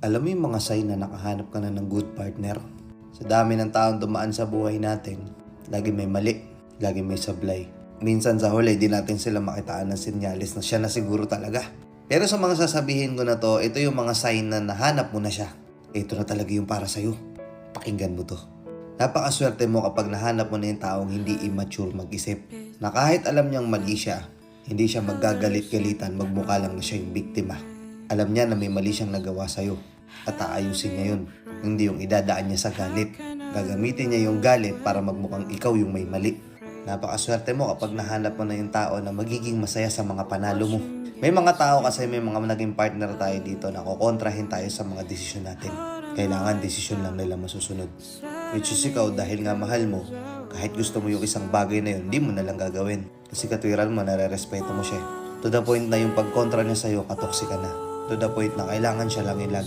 Alam mo yung mga sign na nakahanap ka na ng good partner? Sa dami ng taong dumaan sa buhay natin, lagi may mali, lagi may sablay. Minsan sa huli, di natin sila makitaan ng sinyalis na siya na siguro talaga. Pero sa mga sasabihin ko na to, ito yung mga sign na nahanap mo na siya. Ito na talaga yung para sa'yo. Pakinggan mo to. Napakaswerte mo kapag nahanap mo na yung taong hindi immature mag-isip. Na kahit alam niyang mali siya, hindi siya magagalit-galitan, magmukha lang na siya yung biktima. Alam niya na may mali siyang nagawa sa'yo at aayusin niya yun. Hindi yung idadaan niya sa galit. Gagamitin niya yung galit para magmukhang ikaw yung may mali. Napakaswerte mo kapag nahanap mo na yung tao na magiging masaya sa mga panalo mo. May mga tao kasi may mga naging partner tayo dito na kukontrahin tayo sa mga desisyon natin. Kailangan desisyon lang nila masusunod. Which is ikaw dahil nga mahal mo, kahit gusto mo yung isang bagay na yun, hindi mo na lang gagawin. Kasi katwiran mo, nare-respeto mo siya. To the point na yung pagkontra niya sa'yo, katoksika na. To the point na kailangan siya lang yung